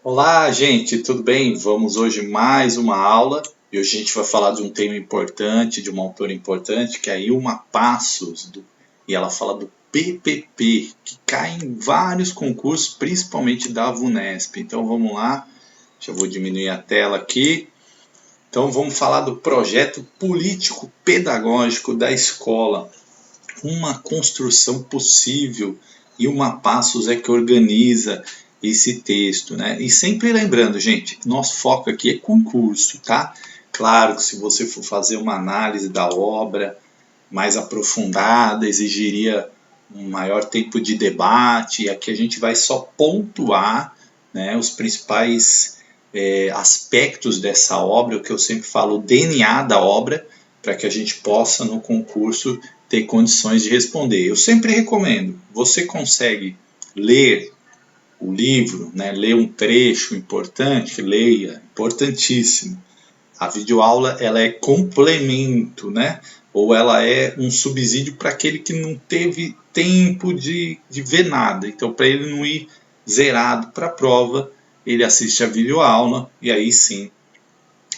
Olá, gente, tudo bem? Vamos hoje mais uma aula e hoje a gente vai falar de um tema importante, de uma autora importante, que é a Ilma Passos, e ela fala do PPP, que cai em vários concursos, principalmente da VUNESP. Então vamos lá, já vou diminuir a tela aqui. Então vamos falar do projeto político-pedagógico da escola, uma construção possível, e uma Passos é que organiza esse texto, né? E sempre lembrando, gente, nosso foco aqui é concurso, tá? Claro que se você for fazer uma análise da obra mais aprofundada, exigiria um maior tempo de debate, e aqui a gente vai só pontuar, né, os principais aspectos dessa obra, o que eu sempre falo, o DNA da obra, para que a gente possa no concurso ter condições de responder. Eu sempre recomendo, você consegue ler o livro, né, ler um trecho importante, leia, importantíssimo. A videoaula ela é complemento, né? Ou ela é um subsídio para aquele que não teve tempo de ver nada. Então, para ele não ir zerado para a prova, ele assiste a videoaula e aí sim.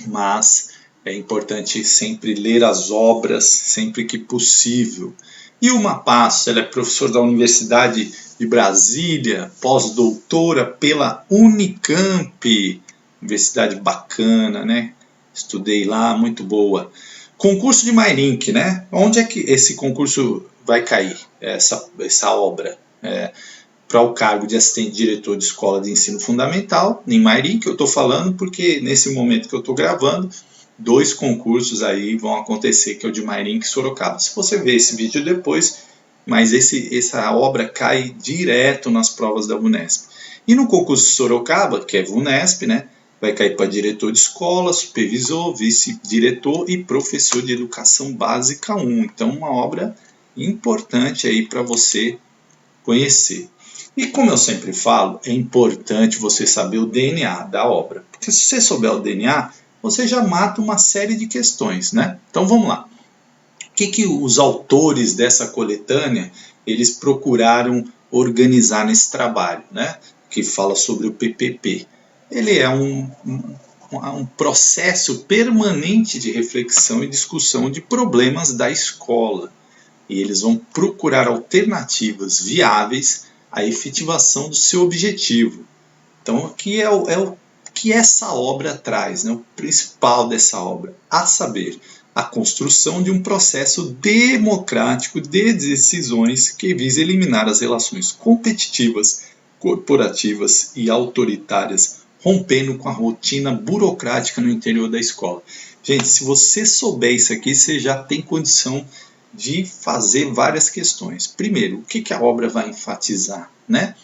Mas é importante sempre ler as obras, sempre que possível. E uma Passos, ela é professora da Universidade de Brasília, pós-doutora pela Unicamp, universidade bacana, né? Estudei lá, muito boa. Concurso de Mairink, né? Onde é que esse concurso vai cair, essa obra? Para o cargo de assistente diretor de escola de ensino fundamental, em Mairink, eu estou falando porque nesse momento que eu estou gravando, dois concursos aí vão acontecer, que é o de Mairink e Sorocaba. Se você ver esse vídeo depois, mas essa obra cai direto nas provas da VUNESP. E no concurso de Sorocaba, que é VUNESP, né, vai cair para diretor de escola, supervisor, vice-diretor e professor de educação básica 1. Então, uma obra importante aí para você conhecer. E como eu sempre falo, é importante você saber o DNA da obra. Porque se você souber o DNA, você já mata uma série de questões, né? Então vamos lá. O que os autores dessa coletânea eles procuraram organizar nesse trabalho, né? Que fala sobre o PPP. Ele é um processo permanente de reflexão e discussão de problemas da escola. E eles vão procurar alternativas viáveis à efetivação do seu objetivo. Então, aqui é o que essa obra traz, né? O principal dessa obra, a saber, a construção de um processo democrático de decisões que visa eliminar as relações competitivas, corporativas e autoritárias, rompendo com a rotina burocrática no interior da escola. Gente, se você souber isso aqui, você já tem condição de fazer várias questões. Primeiro, o que a obra vai enfatizar, né?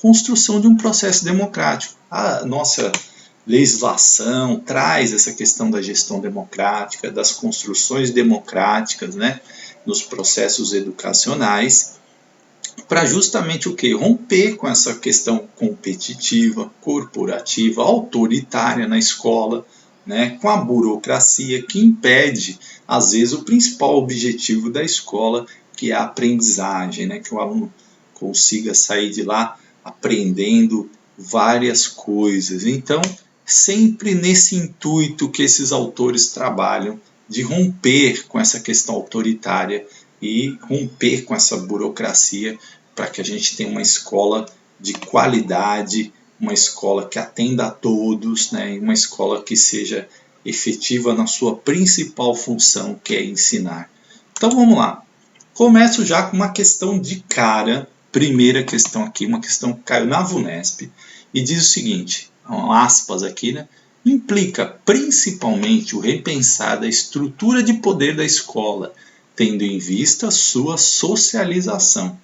Construção de um processo democrático. A nossa legislação traz essa questão da gestão democrática, das construções democráticas, né, nos processos educacionais, para justamente o que? Romper com essa questão competitiva, corporativa, autoritária na escola, né, com a burocracia que impede, às vezes, o principal objetivo da escola, que é a aprendizagem, né, que o aluno consiga sair de lá aprendendo várias coisas. Então, sempre nesse intuito que esses autores trabalham de romper com essa questão autoritária e romper com essa burocracia para que a gente tenha uma escola de qualidade, uma escola que atenda a todos, né, uma escola que seja efetiva na sua principal função, que é ensinar. Então vamos lá. Começo já com uma questão de cara, primeira questão aqui, uma questão que caiu na VUNESP, e diz o seguinte, aspas aqui, né? Implica principalmente o repensar da estrutura de poder da escola, tendo em vista sua socialização.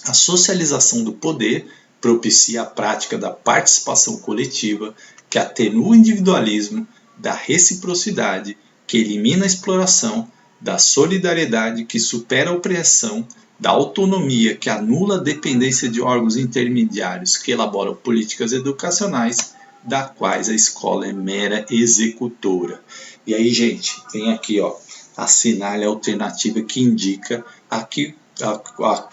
A socialização do poder propicia a prática da participação coletiva, que atenua o individualismo, da reciprocidade, que elimina a exploração, da solidariedade, que supera a opressão, da autonomia, que anula a dependência de órgãos intermediários que elaboram políticas educacionais, da quais a escola é mera executora. E aí, gente, tem aqui, ó, assinale a alternativa que indica aqui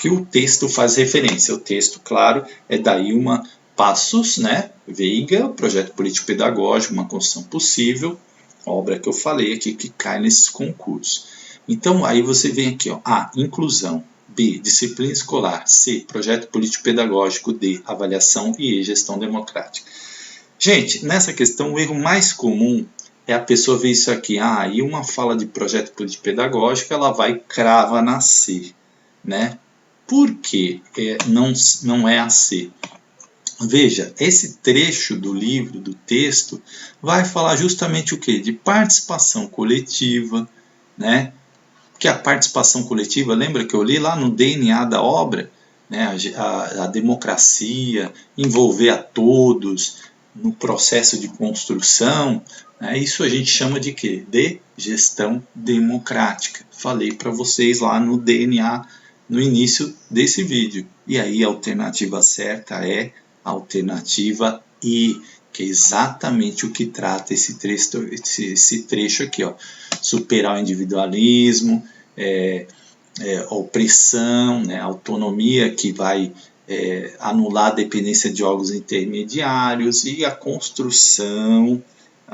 o texto faz referência. O texto, claro, é da Ilma Passos, né? Veiga, projeto político-pedagógico, uma construção possível, obra que eu falei aqui que cai nesses concursos. Então, aí você vem aqui, ó, A, inclusão, B, disciplina escolar, C, projeto político-pedagógico, D, avaliação e E, gestão democrática. Gente, nessa questão, o erro mais comum é a pessoa ver isso aqui, e uma fala de projeto político-pedagógico, ela vai crava na C, né? Por que não é a C? Veja, esse trecho do livro, do texto, vai falar justamente o quê? De participação coletiva, né? Que a participação coletiva, lembra que eu li lá no DNA da obra, né? A democracia, envolver a todos no processo de construção, né? Isso a gente chama de quê? De gestão democrática. Falei para vocês lá no DNA, no início desse vídeo. E aí a alternativa certa é a alternativa E, que é exatamente o que trata esse trecho aqui, ó. Superar o individualismo, opressão, né, autonomia que vai anular a dependência de órgãos intermediários e a construção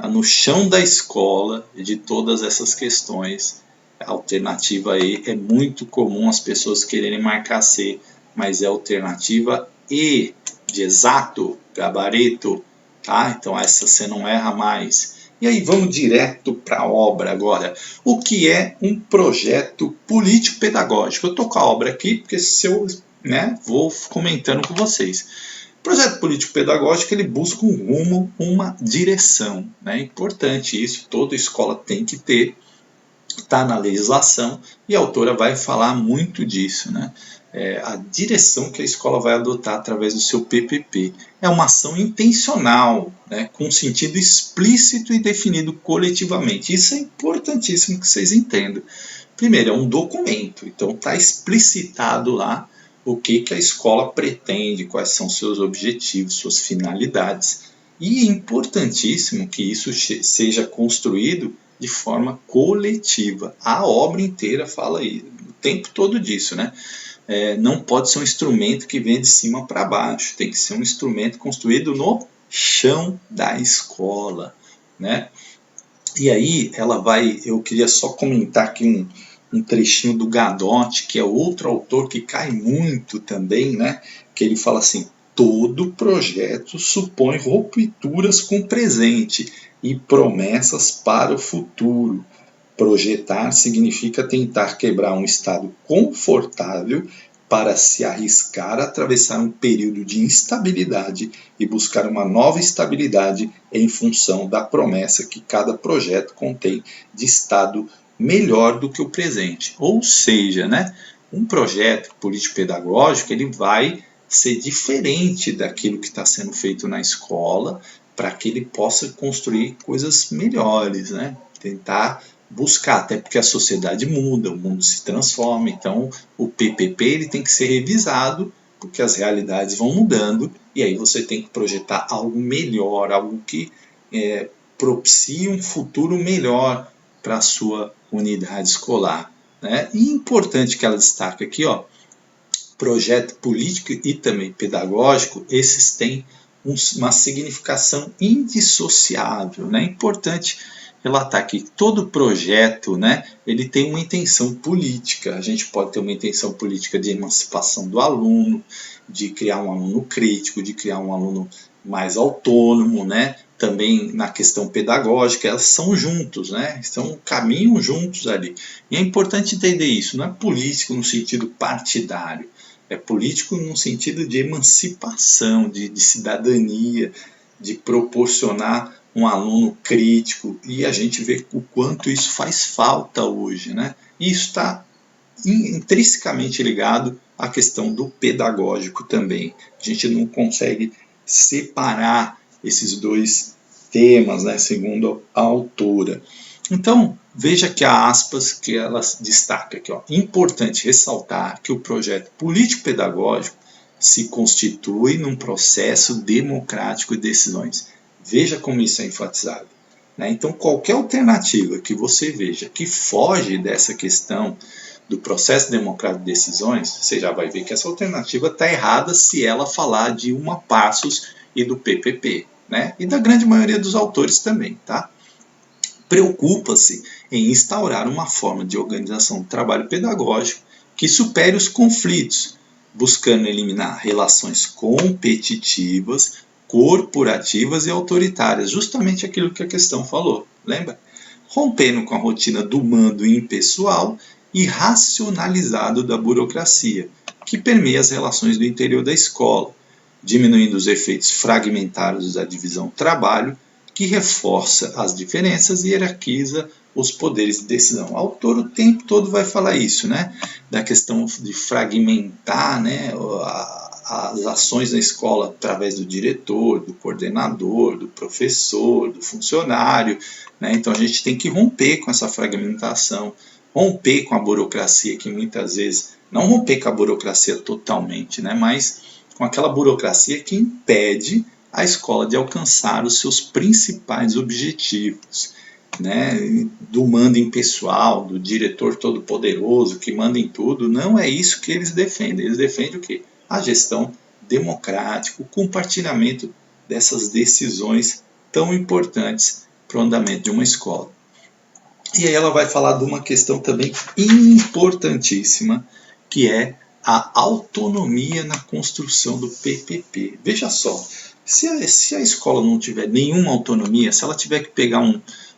no chão da escola de todas essas questões. A alternativa E é muito comum as pessoas quererem marcar C, mas é a alternativa E, de exato, gabarito, tá? Então essa você não erra mais. E aí vamos direto para a obra agora. O que é um projeto político-pedagógico? Eu estou com a obra aqui porque vou comentando com vocês. O projeto político-pedagógico ele busca um rumo, uma direção. É importante isso, toda escola tem que ter, está na legislação e a autora vai falar muito disso, né? A direção que a escola vai adotar através do seu PPP. É uma ação intencional, né, com sentido explícito e definido coletivamente. Isso é importantíssimo que vocês entendam. Primeiro, é um documento, então está explicitado lá o que a escola pretende, quais são seus objetivos, suas finalidades. E é importantíssimo que isso seja construído de forma coletiva. A obra inteira fala aí, o tempo todo disso, né? Não pode ser um instrumento que vem de cima para baixo, tem que ser um instrumento construído no chão da escola, né? E aí eu queria só comentar aqui um trechinho do Gadotti, que é outro autor que cai muito também, né? Que ele fala assim: todo projeto supõe rupturas com o presente e promessas para o futuro. Projetar significa tentar quebrar um estado confortável para se arriscar a atravessar um período de instabilidade e buscar uma nova estabilidade em função da promessa que cada projeto contém de estado melhor do que o presente. Ou seja, né, um projeto político-pedagógico ele vai ser diferente daquilo que está sendo feito na escola para que ele possa construir coisas melhores, né? Tentar buscar, até porque a sociedade muda, o mundo se transforma, então o PPP ele tem que ser revisado porque as realidades vão mudando e aí você tem que projetar algo melhor, algo que propicie um futuro melhor para a sua unidade escolar, né? E importante que ela destaca aqui, ó, projeto político e também pedagógico, esses têm uma significação indissociável, né? É importante relatar que todo projeto, né, ele tem uma intenção política. A gente pode ter uma intenção política de emancipação do aluno, de criar um aluno crítico, de criar um aluno mais autônomo, né? Também na questão pedagógica, elas são juntos, né? Estão caminham juntos ali. E é importante entender isso, não é político no sentido partidário, é político no sentido de emancipação, de cidadania, de proporcionar um aluno crítico, e a gente vê o quanto isso faz falta hoje, né? E isso está intrinsecamente ligado à questão do pedagógico também. A gente não consegue separar esses dois temas, né, segundo a autora. Então, veja que há aspas que ela destaca aqui, ó. Importante ressaltar que o projeto político-pedagógico se constitui num processo democrático de decisões. Veja como isso é enfatizado, né? Então, qualquer alternativa que você veja que foge dessa questão do processo democrático de decisões, você já vai ver que essa alternativa está errada se ela falar de Uma Passos e do PPP, né? E da grande maioria dos autores também, tá? Preocupa-se em instaurar uma forma de organização do trabalho pedagógico que supere os conflitos, buscando eliminar relações competitivas, corporativas e autoritárias, justamente aquilo que a questão falou, lembra? Rompendo com a rotina do mando impessoal e racionalizado da burocracia, que permeia as relações do interior da escola, diminuindo os efeitos fragmentários da divisão do trabalho, que reforça as diferenças e hierarquiza os poderes de decisão. O autor o tempo todo vai falar isso, né? Da questão de fragmentar, né, as ações na escola através do diretor, do coordenador, do professor, do funcionário, né? Então a gente tem que romper com essa fragmentação, romper com a burocracia que muitas vezes, não romper com a burocracia totalmente, né, mas com aquela burocracia que impede a escola de alcançar os seus principais objetivos, né, do mando impessoal, do diretor todo-poderoso que manda em tudo. Não é isso que eles defendem. Eles defendem o quê? A gestão democrática, o compartilhamento dessas decisões tão importantes para o andamento de uma escola. E aí ela vai falar de uma questão também importantíssima, que é a autonomia na construção do PPP. Veja só, se a escola não tiver nenhuma autonomia, se ela tiver que pegar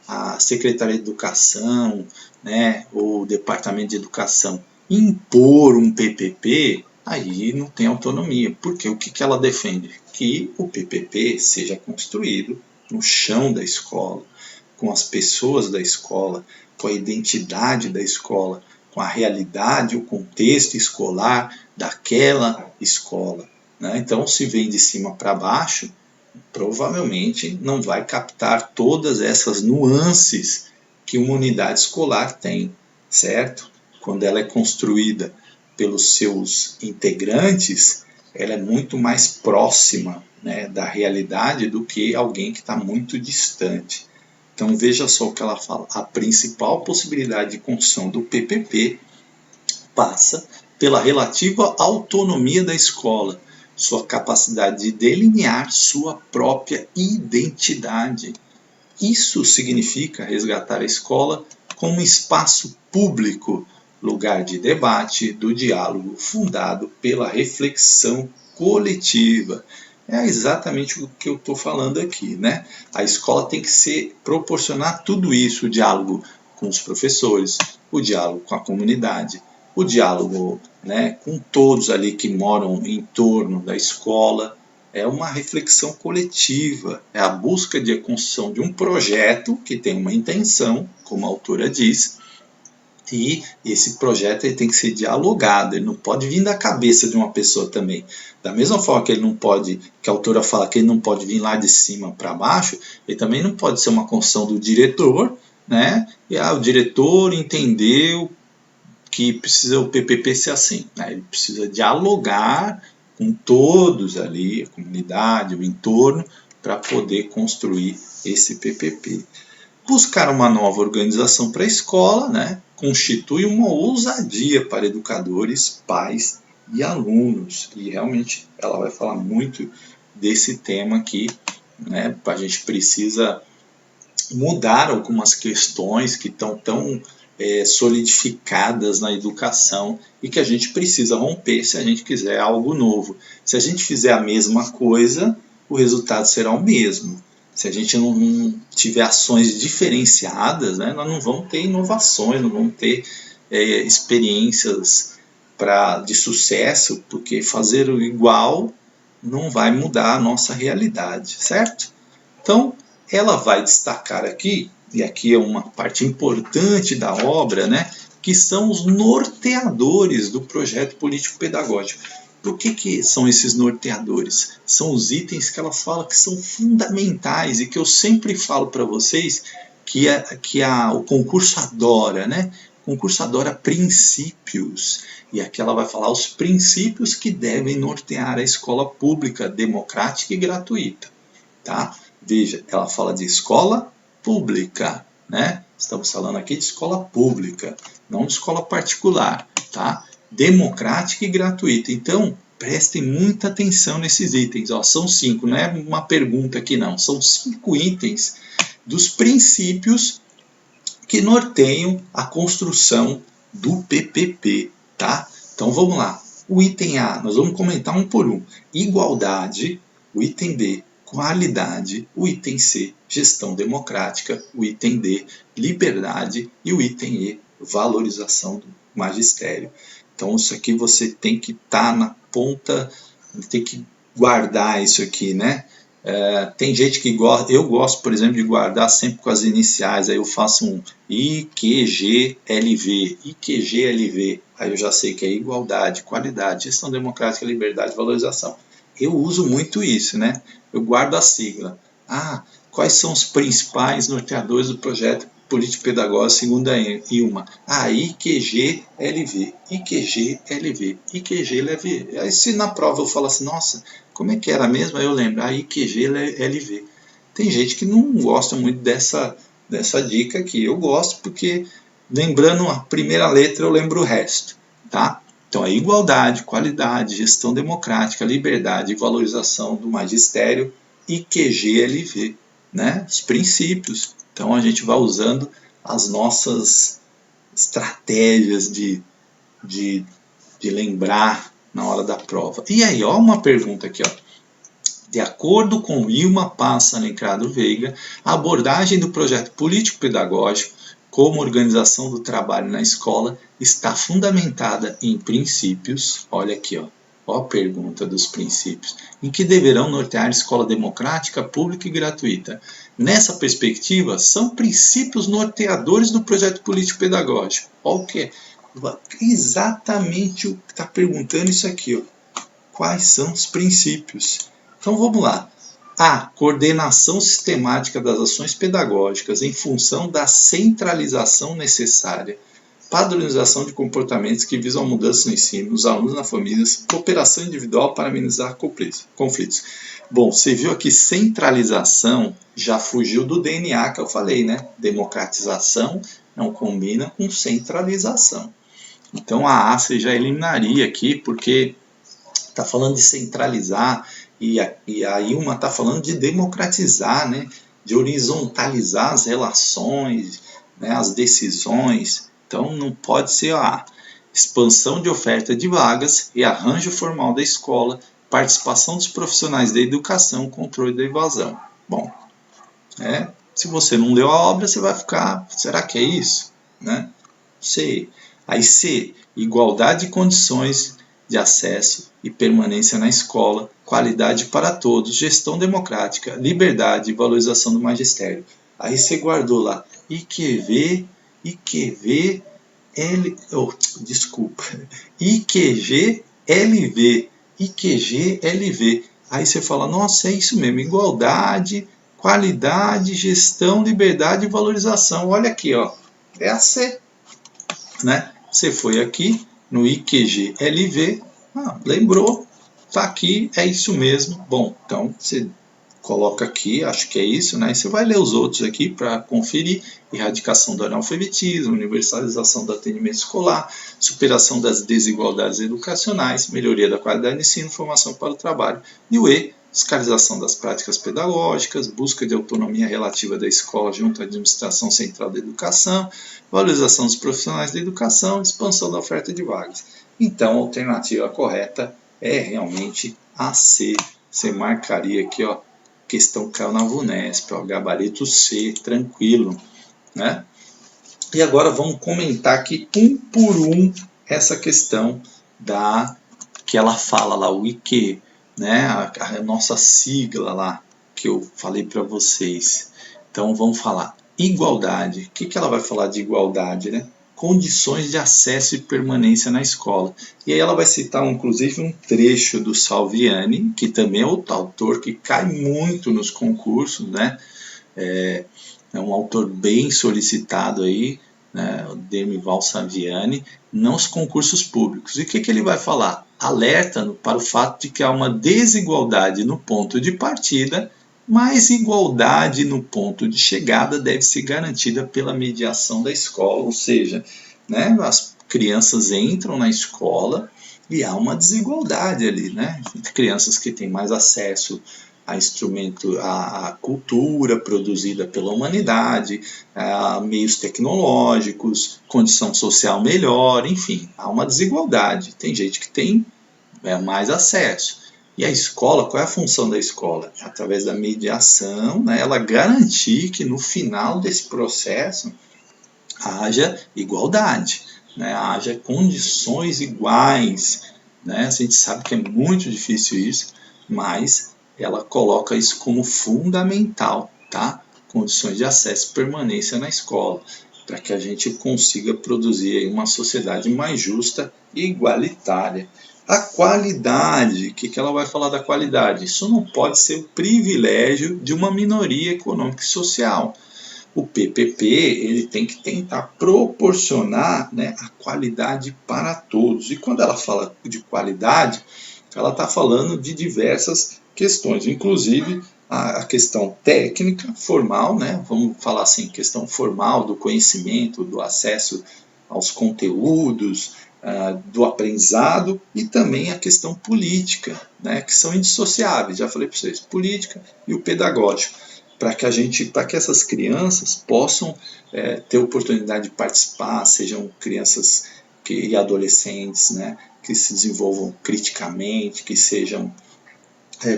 a Secretaria de Educação, né, ou o Departamento de Educação, impor um PPP, aí não tem autonomia. Porque o que ela defende? Que o PPP seja construído no chão da escola, com as pessoas da escola, com a identidade da escola, com a realidade, o contexto escolar daquela escola, né? Então, se vem de cima para baixo, provavelmente não vai captar todas essas nuances que uma unidade escolar tem, certo? Quando ela é construída pelos seus integrantes, ela é muito mais próxima, né, da realidade do que alguém que está muito distante. Então veja só o que ela fala. A principal possibilidade de construção do PPP passa pela relativa autonomia da escola, sua capacidade de delinear sua própria identidade. Isso significa resgatar a escola como espaço público, lugar de debate, do diálogo fundado pela reflexão coletiva. É exatamente o que eu estou falando aqui, né? A escola tem que proporcionar tudo isso, o diálogo com os professores, o diálogo com a comunidade, o diálogo, né, com todos ali que moram em torno da escola. É uma reflexão coletiva, é a busca de construção de um projeto que tem uma intenção, como a autora diz, e esse projeto ele tem que ser dialogado, ele não pode vir da cabeça de uma pessoa também. Da mesma forma que ele não pode, que a autora fala que ele não pode vir lá de cima para baixo, ele também não pode ser uma construção do diretor, né? E o diretor entendeu que precisa o PPP ser assim, né? Ele precisa dialogar com todos ali, a comunidade, o entorno, para poder construir esse PPP. Buscar uma nova organização para a escola, né, constitui uma ousadia para educadores, pais e alunos. E realmente ela vai falar muito desse tema aqui, né, a gente precisa mudar algumas questões que estão tão solidificadas na educação e que a gente precisa romper se a gente quiser algo novo. Se a gente fizer a mesma coisa, o resultado será o mesmo. Se a gente não tiver ações diferenciadas, né, nós não vamos ter inovações, não vamos ter experiências de sucesso, porque fazer o igual não vai mudar a nossa realidade, certo? Então, ela vai destacar aqui, e aqui é uma parte importante da obra, né, que são os norteadores do projeto político-pedagógico. O que são esses norteadores? São os itens que ela fala que são fundamentais e que eu sempre falo para vocês que o concurso adora, né? O concurso adora princípios. E aqui ela vai falar os princípios que devem nortear a escola pública, democrática e gratuita. Tá? Veja, ela fala de escola pública, né? Estamos falando aqui de escola pública, não de escola particular, tá? Democrática e gratuita. Então, prestem muita atenção nesses itens. Ó, são 5, não é uma pergunta aqui não. São 5 itens dos princípios que norteiam a construção do PPP, tá? Então vamos lá. O item A, nós vamos comentar um por um. Igualdade. O item B, qualidade. O item C, gestão democrática. O item D, liberdade. E o item E, valorização do magistério. Então isso aqui você tem que estar na ponta, tem que guardar isso aqui, né? Tem gente que gosta, eu gosto, por exemplo, de guardar sempre com as iniciais, aí eu faço um IQGLV, aí eu já sei que é igualdade, qualidade, gestão democrática, liberdade, valorização. Eu uso muito isso, né? Eu guardo a sigla. Quais são os principais norteadores do projeto político-pedagógico segundo a ILMA? IQGLV. Aí se na prova eu falo assim, nossa, como é que era mesmo? Aí eu lembro, IQGLV. Tem gente que não gosta muito dessa dica aqui. Eu gosto porque, lembrando a primeira letra, eu lembro o resto, tá? Então, é igualdade, qualidade, gestão democrática, liberdade e valorização do magistério, IQGLV, né? Os princípios. Então, a gente vai usando as nossas estratégias de lembrar na hora da prova. E aí, ó, uma pergunta aqui, ó. De acordo com Ilma Passa Alencardo Veiga, a abordagem do projeto político-pedagógico como organização do trabalho na escola está fundamentada em princípios, olha aqui, ó a pergunta dos princípios, em que deverão nortear a escola democrática, pública e gratuita. Nessa perspectiva, são princípios norteadores do projeto político-pedagógico. Olha o que? Exatamente o que está perguntando isso aqui, ó. Quais são os princípios? Então vamos lá. A coordenação sistemática das ações pedagógicas em função da centralização necessária, padronização de comportamentos que visam a mudança no ensino, nos alunos, nas famílias, cooperação individual para amenizar conflitos. Bom, você viu aqui centralização, já fugiu do DNA que eu falei, né? Democratização não combina com centralização. Então a você já eliminaria aqui, porque está falando de centralizar, e a Ilma está falando de democratizar, né? De horizontalizar as relações, né? As decisões. Então não pode ser a expansão de oferta de vagas e arranjo formal da escola, participação dos profissionais da educação, controle da evasão. Bom, se você não leu a obra, você vai ficar, será que é isso? Né? C. Aí C, igualdade de condições de acesso e permanência na escola, qualidade para todos, gestão democrática, liberdade e valorização do magistério. Aí você guardou lá IQGLV. Aí você fala, nossa, é isso mesmo, igualdade, qualidade, gestão, liberdade e valorização. Olha aqui, ó, é a C, né? Você foi aqui no IQGLV, lembrou, tá aqui, é isso mesmo. Bom, então você coloca aqui, acho que é isso, né? E você vai ler os outros aqui para conferir. Erradicação do analfabetismo, universalização do atendimento escolar, superação das desigualdades educacionais, melhoria da qualidade do ensino, formação para o trabalho. E o E, fiscalização das práticas pedagógicas, busca de autonomia relativa da escola junto à administração central da educação, valorização dos profissionais da educação, expansão da oferta de vagas. Então, a alternativa correta é realmente a C. Você marcaria aqui, ó, questão caiu na VUNESP, ó, gabarito C, tranquilo, né? E agora vamos comentar aqui um por um essa questão que ela fala lá, o IQ, né? A nossa sigla lá que eu falei para vocês. Então vamos falar igualdade. O que ela vai falar de igualdade, né? Condições de acesso e permanência na escola. E aí ela vai citar, inclusive, um trecho do Salviani, que também é outro autor que cai muito nos concursos, né? É um autor bem solicitado aí, né? O Demival Salviani, nos concursos públicos. E o que ele vai falar? Alerta para o fato de que há uma desigualdade no ponto de partida mas igualdade no ponto de chegada deve ser garantida pela mediação da escola, ou seja, né, as crianças entram na escola e há uma desigualdade ali, né? Crianças que têm mais acesso a instrumento, a cultura produzida pela humanidade, a meios tecnológicos, condição social melhor, enfim, há uma desigualdade. Tem gente que tem mais acesso. E a escola, qual é a função da escola? Através da mediação, né, ela garantir que no final desse processo haja igualdade, né, haja condições iguais. Né? A gente sabe que é muito difícil isso, mas ela coloca isso como fundamental, tá? Condições de acesso e permanência na escola, para que a gente consiga produzir uma sociedade mais justa e igualitária. A qualidade, o que ela vai falar da qualidade? Isso não pode ser o privilégio de uma minoria econômica e social. O PPP ele tem que tentar proporcionar, né, a qualidade para todos. E quando ela fala de qualidade, ela está falando de diversas questões, inclusive a questão técnica, formal, né? Vamos falar assim, questão formal do conhecimento, do acesso aos conteúdos, do aprendizado, e também a questão política, né? Que são indissociáveis, já falei para vocês, política e o pedagógico, para que essas crianças possam ter oportunidade de participar, sejam crianças e adolescentes, né? Que se desenvolvam criticamente, que sejam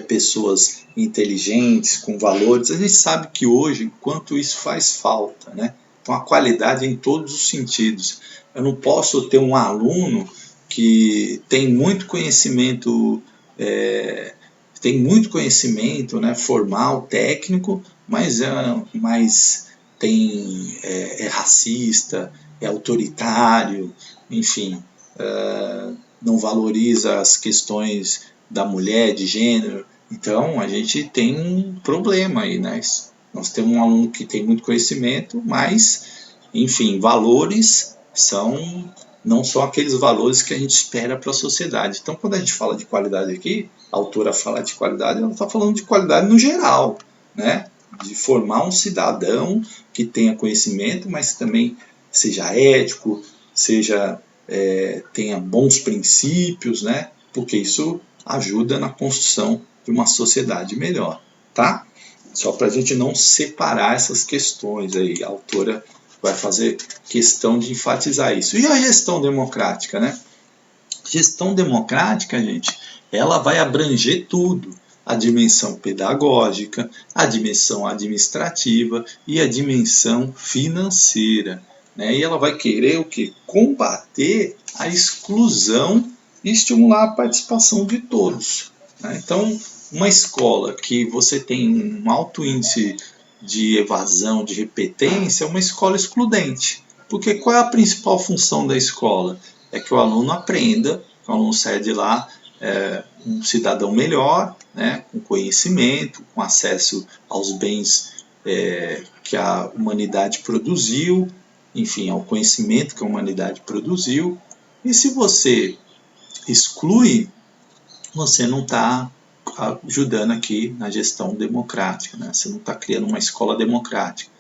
pessoas inteligentes, com valores. A gente sabe que hoje, quanto isso faz falta, né? Então, a qualidade é em todos os sentidos. Eu não posso ter um aluno que tem muito conhecimento, né, formal, técnico, mas é racista, é autoritário, enfim, não valoriza as questões da mulher, de gênero. Então, a gente tem um problema aí, né? Nós temos um aluno que tem muito conhecimento, mas, enfim, valores não são aqueles valores que a gente espera para a sociedade. Então, quando a gente fala de qualidade aqui, a autora fala de qualidade, ela está falando de qualidade no geral, né? De formar um cidadão que tenha conhecimento, mas também seja ético, tenha bons princípios, né? Porque isso ajuda na construção de uma sociedade melhor, tá? Só para a gente não separar essas questões aí, a autora vai fazer questão de enfatizar isso. E a gestão democrática, né? Gestão democrática, gente, ela vai abranger tudo. A dimensão pedagógica, a dimensão administrativa e a dimensão financeira. Né? E ela vai querer o quê? Combater a exclusão e estimular a participação de todos. Né? Então, uma escola que você tem um alto índice de evasão, de repetência, é uma escola excludente. Porque qual é a principal função da escola? É que o aluno aprenda, que o aluno saia de lá um cidadão melhor, né, com conhecimento, com acesso aos bens que a humanidade produziu, enfim, ao conhecimento que a humanidade produziu. E se você exclui, você não está ajudando aqui na gestão democrática, né? Você não está criando uma escola democrática.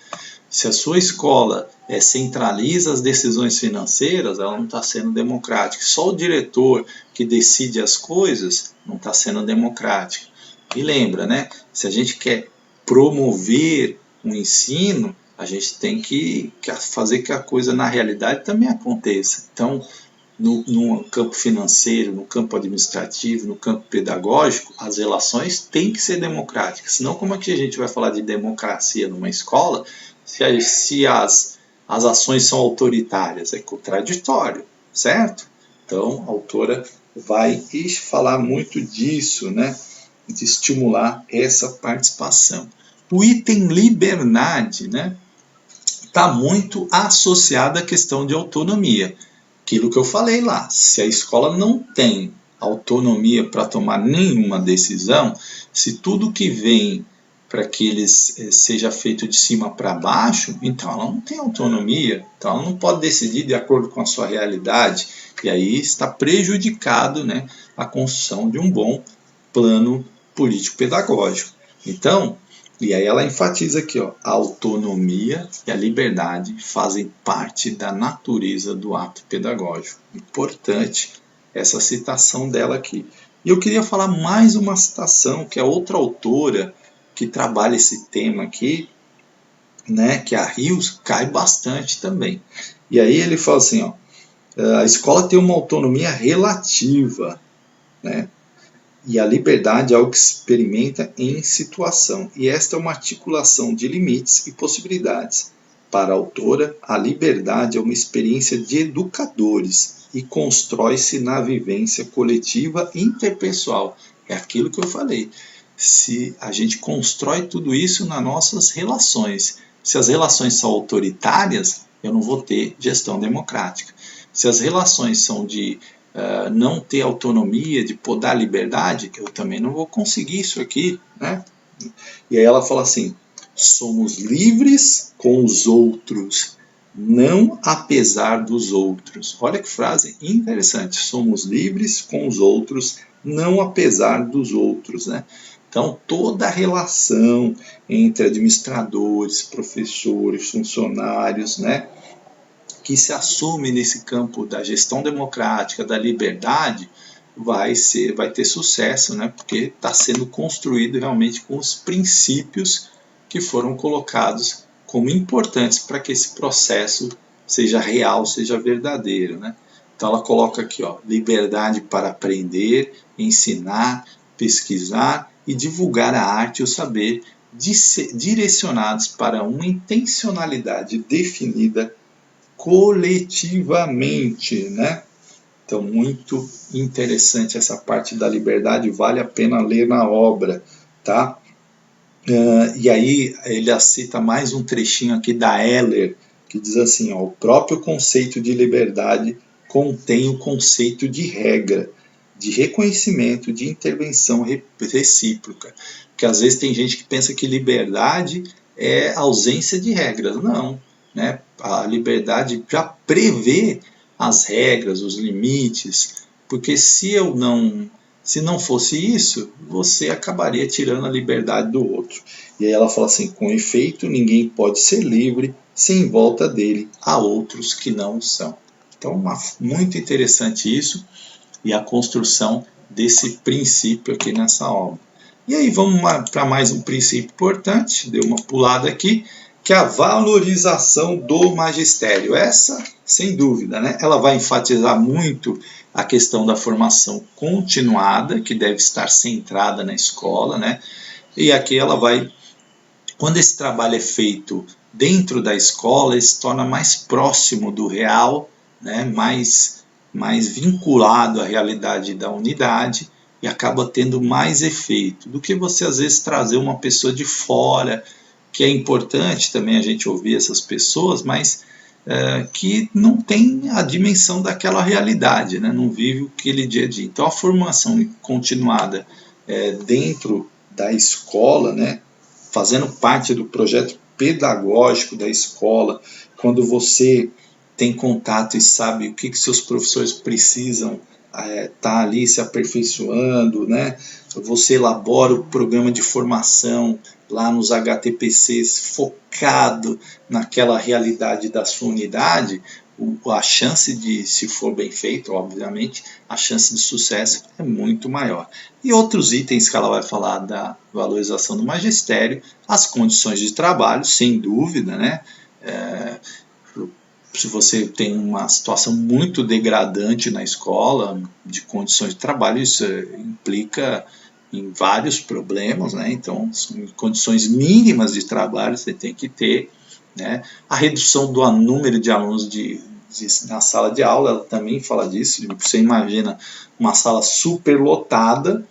Se a sua escola centraliza as decisões financeiras, ela não está sendo democrática. Só o diretor que decide as coisas não está sendo democrática. E lembra, né? Se a gente quer promover o ensino, a gente tem que fazer que a coisa na realidade também aconteça. Então, no campo financeiro, no campo administrativo, no campo pedagógico, as relações têm que ser democráticas. Senão, como é que a gente vai falar de democracia numa escola se as ações são autoritárias? É contraditório, certo? Então, a autora vai falar muito disso, né? De estimular essa participação. O item liberdade, né? Está muito associado à questão de autonomia. Aquilo que eu falei lá, se a escola não tem autonomia para tomar nenhuma decisão, se tudo que vem para que eles seja feito de cima para baixo, então ela não tem autonomia, então ela não pode decidir de acordo com a sua realidade, e aí está prejudicado, né, a construção de um bom plano político-pedagógico. Então, E aí ela enfatiza aqui, ó, a autonomia e a liberdade fazem parte da natureza do ato pedagógico. Importante essa citação dela aqui. E eu queria falar mais uma citação, que é outra autora que trabalha esse tema aqui, né, que a Rios cai bastante também. E aí ele fala assim, ó, a escola tem uma autonomia relativa, né? E a liberdade é algo que se experimenta em situação. E esta é uma articulação de limites e possibilidades. Para a autora, a liberdade é uma experiência de educadores e constrói-se na vivência coletiva interpessoal. É aquilo que eu falei. Se a gente constrói tudo isso nas nossas relações. Se as relações são autoritárias, eu não vou ter gestão democrática. Se as relações são de não ter autonomia, de podar liberdade, eu também não vou conseguir isso aqui, né? E aí ela fala assim, somos livres com os outros, não apesar dos outros. Olha que frase interessante, somos livres com os outros, não apesar dos outros, né? Então, toda a relação entre administradores, professores, funcionários, né, que se assume nesse campo da gestão democrática, da liberdade, vai ter sucesso, né? Porque está sendo construído realmente com os princípios que foram colocados como importantes para que esse processo seja real, seja verdadeiro, né? Então ela coloca aqui, ó, liberdade para aprender, ensinar, pesquisar e divulgar a arte e o saber direcionados para uma intencionalidade definida coletivamente, né? Então, muito interessante essa parte da liberdade, vale a pena ler na obra, tá? E aí ele cita mais um trechinho aqui da Heller, que diz assim, ó, o próprio conceito de liberdade contém o conceito de regra, de reconhecimento, de intervenção recíproca. Porque às vezes tem gente que pensa que liberdade é ausência de regras. Não, né? A liberdade já prevê as regras, os limites, porque se não fosse isso, você acabaria tirando a liberdade do outro. E aí ela fala assim, com efeito, ninguém pode ser livre sem em volta dele há outros que não são. Então, muito interessante isso e a construção desse princípio aqui nessa obra. E aí vamos para mais um princípio importante, dei uma pulada aqui, que é a valorização do magistério. Essa, sem dúvida, né? Ela vai enfatizar muito a questão da formação continuada, que deve estar centrada na escola, né? E aqui ela vai, quando esse trabalho é feito dentro da escola, ele se torna mais próximo do real, né? mais vinculado à realidade da unidade e acaba tendo mais efeito do que você às vezes trazer uma pessoa de fora, que é importante também a gente ouvir essas pessoas, mas que não tem a dimensão daquela realidade, né? Não vive aquele dia a dia. Então a formação continuada dentro da escola, né? Fazendo parte do projeto pedagógico da escola, quando você tem contato e sabe o que seus professores precisam tá ali se aperfeiçoando, né? Você elabora o programa de formação lá nos HTPCs focado naquela realidade da sua unidade, a chance de, se for bem feito, obviamente, a chance de sucesso é muito maior. E outros itens que ela vai falar da valorização do magistério, as condições de trabalho, sem dúvida, né? Se você tem uma situação muito degradante na escola, de condições de trabalho, isso implica em vários problemas, né? Então, condições mínimas de trabalho você tem que ter, né? A redução do número de alunos na sala de aula, ela também fala disso. Você imagina uma sala super lotada,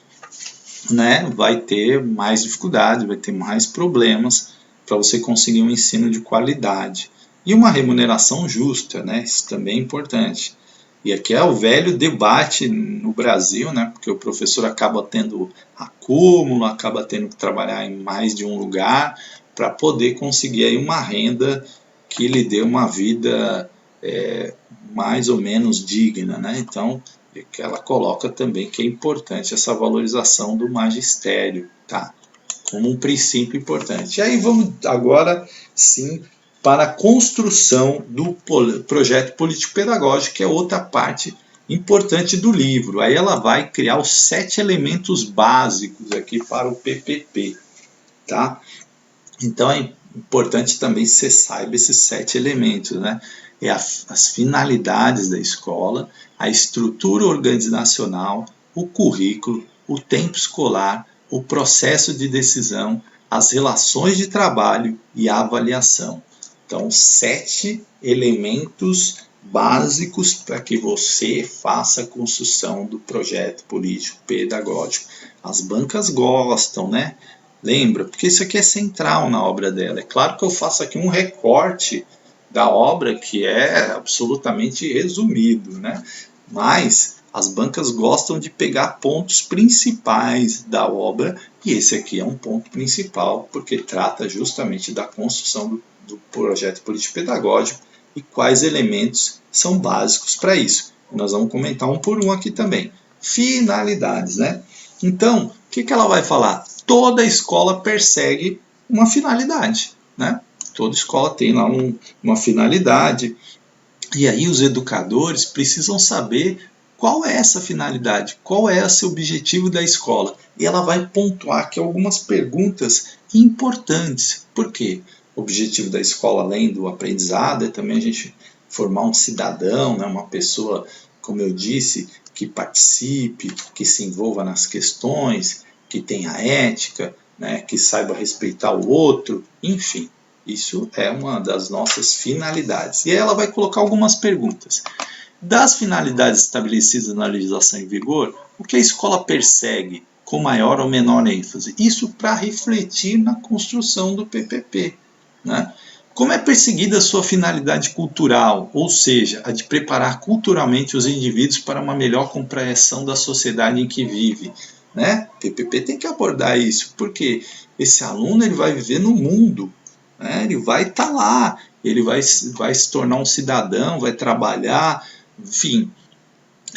né? Vai ter mais dificuldade, vai ter mais problemas para você conseguir um ensino de qualidade. E uma remuneração justa, né? Isso também é importante. E aqui é o velho debate no Brasil, né? Porque o professor acaba tendo acúmulo, acaba tendo que trabalhar em mais de um lugar para poder conseguir aí uma renda que lhe dê uma vida mais ou menos digna, né? Então, ela coloca também que é importante essa valorização do magistério, tá? como um princípio importante. E aí vamos agora sim para a construção do projeto político-pedagógico, que é outra parte importante do livro. Aí ela vai criar os 7 elementos básicos aqui para o PPP, tá? Então é importante também que você saiba esses 7 elementos, né? É as finalidades da escola, a estrutura organizacional, o currículo, o tempo escolar, o processo de decisão, as relações de trabalho e a avaliação. Então, 7 elementos básicos para que você faça a construção do projeto político pedagógico. As bancas gostam, né? Lembra? Porque isso aqui é central na obra dela. É claro que eu faço aqui um recorte da obra que é absolutamente resumido, né? Mas as bancas gostam de pegar pontos principais da obra e esse aqui é um ponto principal porque trata justamente da construção do projeto político-pedagógico e quais elementos são básicos para isso. Nós vamos comentar um por um aqui também. Finalidades, né? Então, o que ela vai falar? Toda escola persegue uma finalidade, né? Toda escola tem lá uma finalidade. E aí os educadores precisam saber qual é essa finalidade, qual é esse objetivo da escola. E ela vai pontuar aqui algumas perguntas importantes. Por quê? O objetivo da escola, além do aprendizado, é também a gente formar um cidadão, né? Uma pessoa, como eu disse, que participe, que se envolva nas questões, que tenha ética, né? Que saiba respeitar o outro, enfim. Isso é uma das nossas finalidades. E aí ela vai colocar algumas perguntas. Das finalidades estabelecidas na legislação em vigor, o que a escola persegue com maior ou menor ênfase? Isso para refletir na construção do PPP, né? Como é perseguida a sua finalidade cultural, ou seja, a de preparar culturalmente os indivíduos para uma melhor compreensão da sociedade em que vive, né? O PPP tem que abordar isso, porque esse aluno ele vai viver no mundo, né? Ele vai estar lá, ele vai se tornar um cidadão, vai trabalhar, enfim.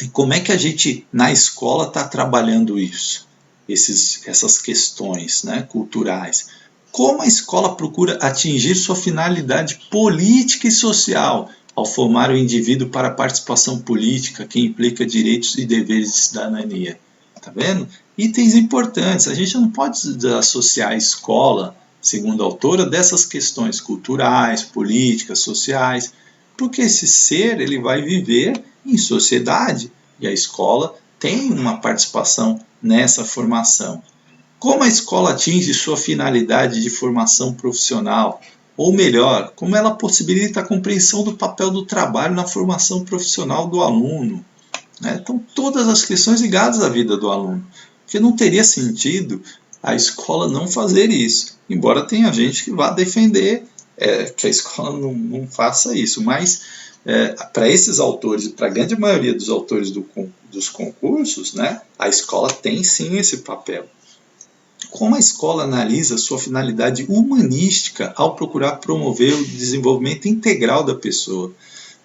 E como é que a gente, na escola, está trabalhando isso? Essas questões, né, culturais. Como a escola procura atingir sua finalidade política e social ao formar o indivíduo para a participação política, que implica direitos e deveres de cidadania? Tá vendo? Itens importantes. A gente não pode associar a escola, segundo a autora, dessas questões culturais, políticas, sociais, porque esse ser ele vai viver em sociedade e a escola tem uma participação nessa formação. Como a escola atinge sua finalidade de formação profissional? Ou melhor, como ela possibilita a compreensão do papel do trabalho na formação profissional do aluno? Né? Então, todas as questões ligadas à vida do aluno. Porque não teria sentido a escola não fazer isso. Embora tenha gente que vá defender que a escola não faça isso. Mas, para esses autores e para a grande maioria dos autores dos concursos, né, a escola tem sim esse papel. Como a escola analisa sua finalidade humanística ao procurar promover o desenvolvimento integral da pessoa?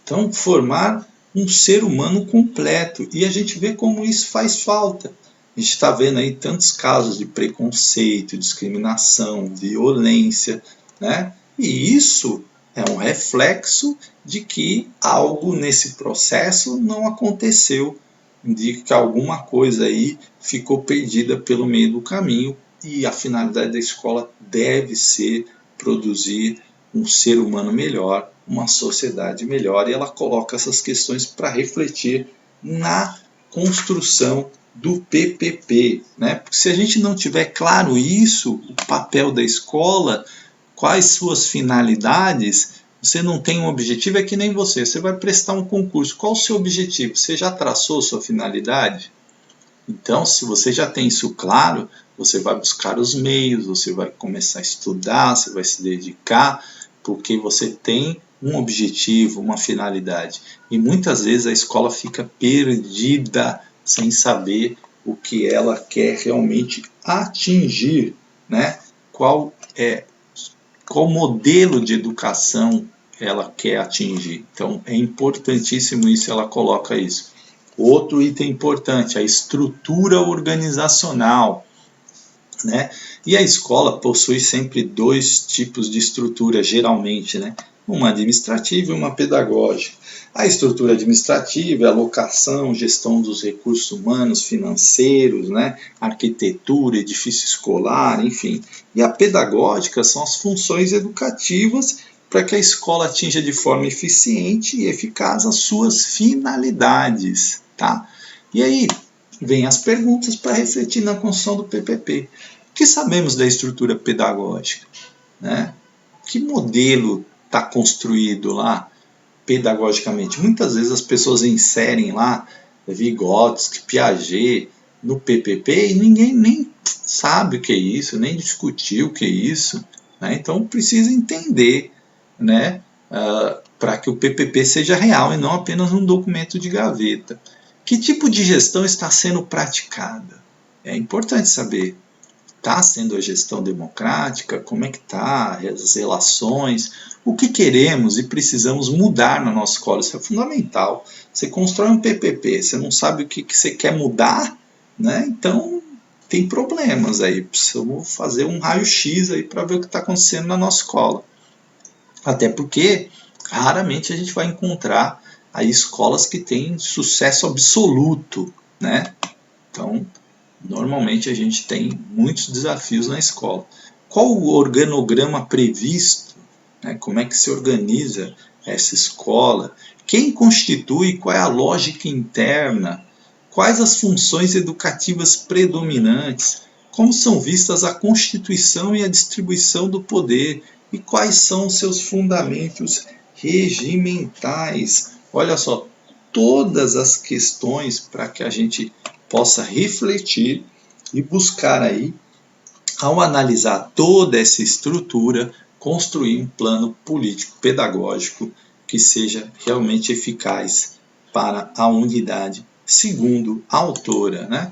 Então, formar um ser humano completo. E a gente vê como isso faz falta. A gente está vendo aí tantos casos de preconceito, discriminação, violência, né? E isso é um reflexo de que algo nesse processo não aconteceu, de que alguma coisa aí ficou perdida pelo meio do caminho e a finalidade da escola deve ser produzir um ser humano melhor, uma sociedade melhor, e ela coloca essas questões para refletir na construção do PPP, né? Porque se a gente não tiver claro isso, o papel da escola, quais suas finalidades, você não tem um objetivo, é que nem você vai prestar um concurso, qual o seu objetivo? Você já traçou sua finalidade? Então, se você já tem isso claro, você vai buscar os meios, você vai começar a estudar, você vai se dedicar, porque você tem um objetivo, uma finalidade. E muitas vezes a escola fica perdida, sem saber o que ela quer realmente atingir, né? Qual modelo de educação ela quer atingir. Então, é importantíssimo isso, ela coloca isso. Outro item importante, a estrutura organizacional. né? E a escola possui sempre dois tipos de estrutura, geralmente, né? Uma administrativa e uma pedagógica. A estrutura administrativa é a alocação, gestão dos recursos humanos, financeiros, né? Arquitetura, edifício escolar, enfim. E a pedagógica são as funções educativas para que a escola atinja de forma eficiente e eficaz as suas finalidades, tá? E aí vem as perguntas para refletir na construção do PPP. O que sabemos da estrutura pedagógica, né? Que modelo está construído lá pedagogicamente? Muitas vezes as pessoas inserem lá Vygotsky, Piaget no PPP e ninguém nem sabe o que é isso, nem discutiu o que é isso, né? Então precisa entender, né, para que o PPP seja real e não apenas um documento de gaveta. Que tipo de gestão está sendo praticada? É importante saber. Está sendo a gestão democrática? Como é que está as relações? O que queremos e precisamos mudar na nossa escola? Isso é fundamental. Você constrói um PPP, você não sabe o que você quer mudar, né? Então tem problemas aí. Precisamos fazer um raio-x aí para ver o que está acontecendo na nossa escola. Até porque raramente a gente vai encontrar aí escolas que têm sucesso absoluto, né? Então, normalmente a gente tem muitos desafios na escola. Qual o organograma previsto? Né? Como é que se organiza essa escola? Quem constitui? Qual é a lógica interna? Quais as funções educativas predominantes? Como são vistas a constituição e a distribuição do poder? E quais são os seus fundamentos regimentais? Olha só, todas as questões para que a gente possa refletir e buscar aí, ao analisar toda essa estrutura, construir um plano político pedagógico que seja realmente eficaz para a unidade, segundo a autora, né?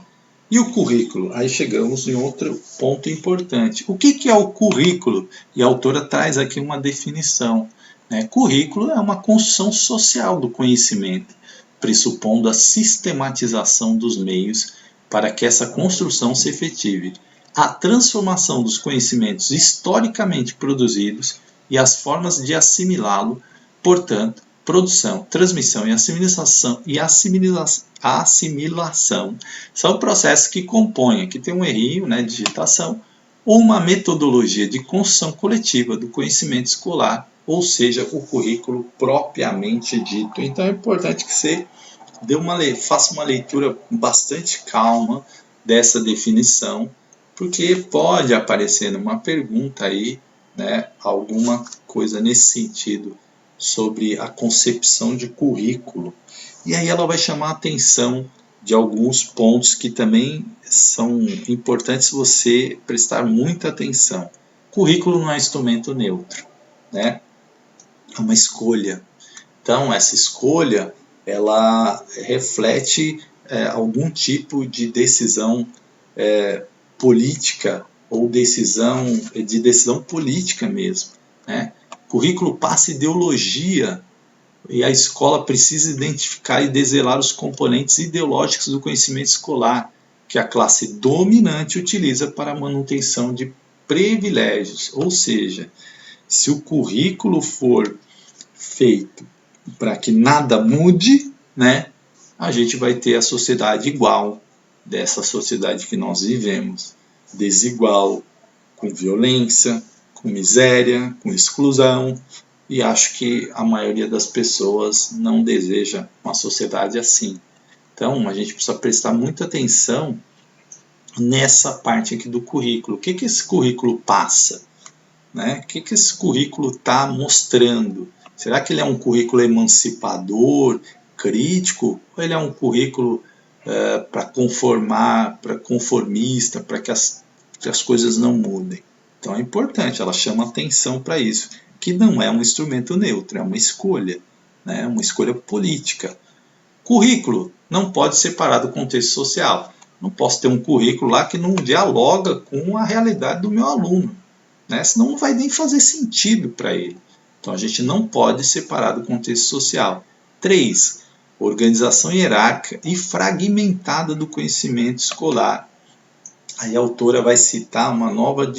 E o currículo? Aí chegamos em outro ponto importante. O que é o currículo? E a autora traz aqui uma definição, né? Currículo é uma construção social do conhecimento, pressupondo a sistematização dos meios para que essa construção se efetive, a transformação dos conhecimentos historicamente produzidos e as formas de assimilá-lo, portanto, produção, transmissão e assimilação são processos que compõem, aqui tem um errinho, né, digitação, uma metodologia de construção coletiva do conhecimento escolar, ou seja, o currículo propriamente dito. Então é importante que você faça uma leitura bastante calma dessa definição, porque pode aparecer numa pergunta aí, né, alguma coisa nesse sentido sobre a concepção de currículo. E aí ela vai chamar a atenção de alguns pontos que também são importantes você prestar muita atenção. Currículo não é instrumento neutro, né? É uma escolha. Então, essa escolha ela reflete algum tipo de decisão política ou decisão política mesmo, né? Currículo passa ideologia e a escola precisa identificar e desvelar os componentes ideológicos do conhecimento escolar que a classe dominante utiliza para a manutenção de privilégios. Ou seja, se o currículo for feito para que nada mude, né, a gente vai ter a sociedade igual dessa sociedade que nós vivemos, desigual, com violência, com miséria, com exclusão, e acho que a maioria das pessoas não deseja uma sociedade assim. Então, a gente precisa prestar muita atenção nessa parte aqui do currículo. O que esse currículo passa? Né? O que esse currículo está mostrando? Será que ele é um currículo emancipador, crítico, ou ele é um currículo para conformista, para que as coisas não mudem? Então é importante, ela chama atenção para isso, que não é um instrumento neutro, é uma escolha, né? Uma escolha política. Currículo não pode separar do contexto social. Não posso ter um currículo lá que não dialoga com a realidade do meu aluno, né? Senão não vai nem fazer sentido para ele. Então a gente não pode separar do contexto social. 3. Organização hierárquica e fragmentada do conhecimento escolar. Aí a autora vai citar uma nova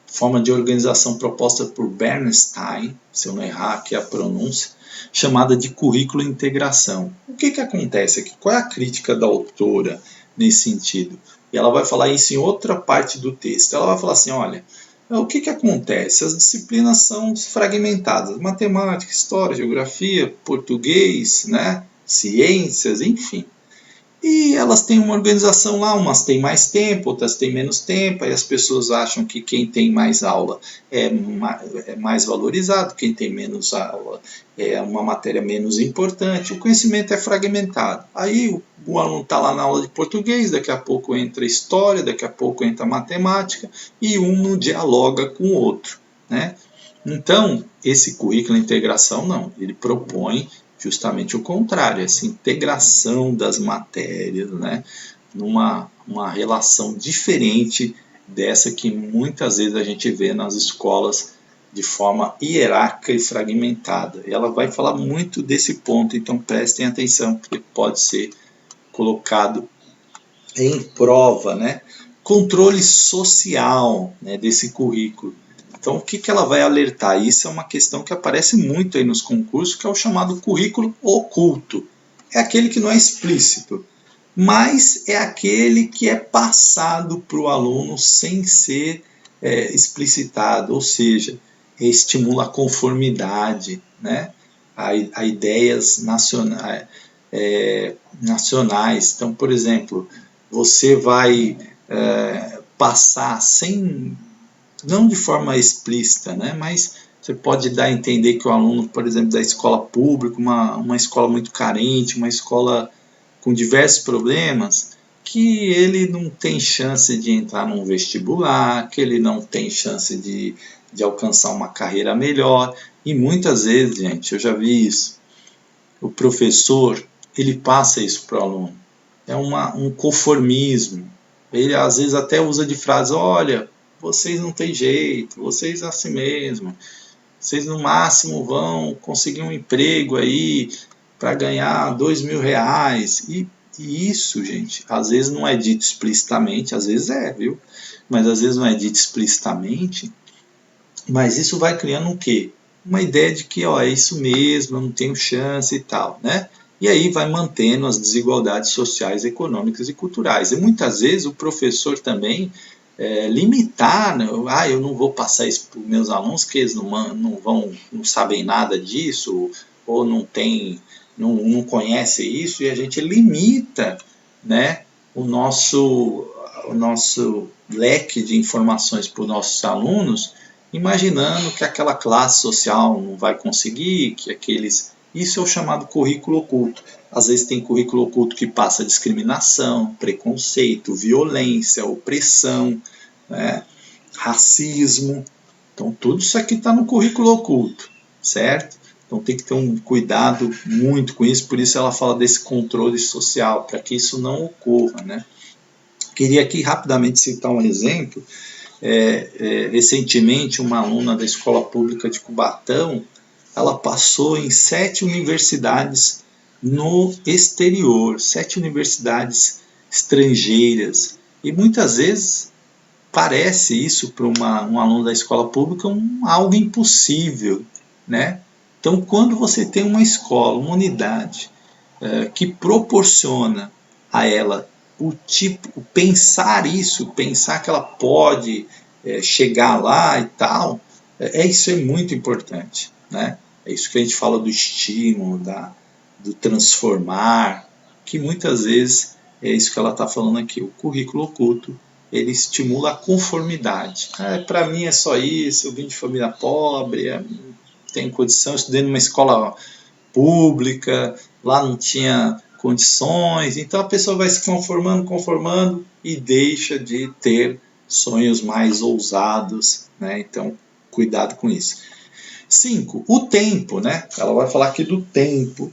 forma de organização proposta por Bernstein, se eu não errar aqui a pronúncia, chamada de currículo integração. O que acontece aqui? Qual é a crítica da autora nesse sentido? E ela vai falar isso em outra parte do texto. Ela vai falar assim, olha, o que acontece? As disciplinas são fragmentadas, matemática, história, geografia, português, né? Ciências, enfim. E elas têm uma organização lá, umas têm mais tempo, outras têm menos tempo, aí as pessoas acham que quem tem mais aula é mais valorizado, quem tem menos aula é uma matéria menos importante, o conhecimento é fragmentado. Aí o aluno está lá na aula de português, daqui a pouco entra história, daqui a pouco entra matemática, e um não dialoga com o outro, né? Então, esse currículo de integração não, ele propõe justamente o contrário, essa integração das matérias, né, uma relação diferente dessa que muitas vezes a gente vê nas escolas de forma hierárquica e fragmentada. E ela vai falar muito desse ponto, então prestem atenção, porque pode ser colocado em prova, né? Controle social, né, desse currículo. Então, o que ela vai alertar? Isso é uma questão que aparece muito aí nos concursos, que é o chamado currículo oculto. É aquele que não é explícito, mas é aquele que é passado para o aluno sem ser explicitado, ou seja, estimula a conformidade, né, a ideias nacionais. Então, por exemplo, você vai passar sem, não de forma explícita, né, mas você pode dar a entender que o aluno, por exemplo, da escola pública, uma escola muito carente, uma escola com diversos problemas, que ele não tem chance de entrar num vestibular, que ele não tem chance de alcançar uma carreira melhor. E muitas vezes, gente, eu já vi isso, o professor, ele passa isso para o aluno. É um conformismo. Ele às vezes até usa de frase, olha, vocês não têm jeito, vocês assim mesmo, vocês no máximo vão conseguir um emprego aí para ganhar R$ 2.000. E isso, gente, às vezes não é dito explicitamente, às vezes é, viu? Mas às vezes não é dito explicitamente, mas isso vai criando o quê? Uma ideia de que, ó, é isso mesmo, eu não tenho chance e tal, né? E aí vai mantendo as desigualdades sociais, econômicas e culturais. E muitas vezes o professor também limitar, né? Eu não vou passar isso para os meus alunos, que eles não sabem nada disso, ou não conhecem isso, e a gente limita, né, o nosso leque de informações para os nossos alunos, imaginando que aquela classe social não vai conseguir, que aqueles... Isso é o chamado currículo oculto. Às vezes tem currículo oculto que passa discriminação, preconceito, violência, opressão, né, racismo. Então tudo isso aqui está no currículo oculto, certo? Então tem que ter um cuidado muito com isso, por isso ela fala desse controle social, para que isso não ocorra, né? Queria aqui rapidamente citar um exemplo. Recentemente, uma aluna da escola pública de Cubatão, ela passou em 7 universidades no exterior, 7 universidades estrangeiras. E muitas vezes parece isso para um aluno da escola pública algo impossível, né? Então, quando você tem uma escola, uma unidade que proporciona a ela pensar isso, pensar que ela pode chegar lá e tal, isso é muito importante, né? É isso que a gente fala do estímulo, do transformar, que muitas vezes é isso que ela está falando aqui. O currículo oculto, ele estimula a conformidade. Para mim é só isso, eu vim de família pobre, tenho condição, eu estudei numa escola pública, lá não tinha condições, então a pessoa vai se conformando e deixa de ter sonhos mais ousados, né? Então, cuidado com isso. 5. O tempo, né? Ela vai falar aqui do tempo.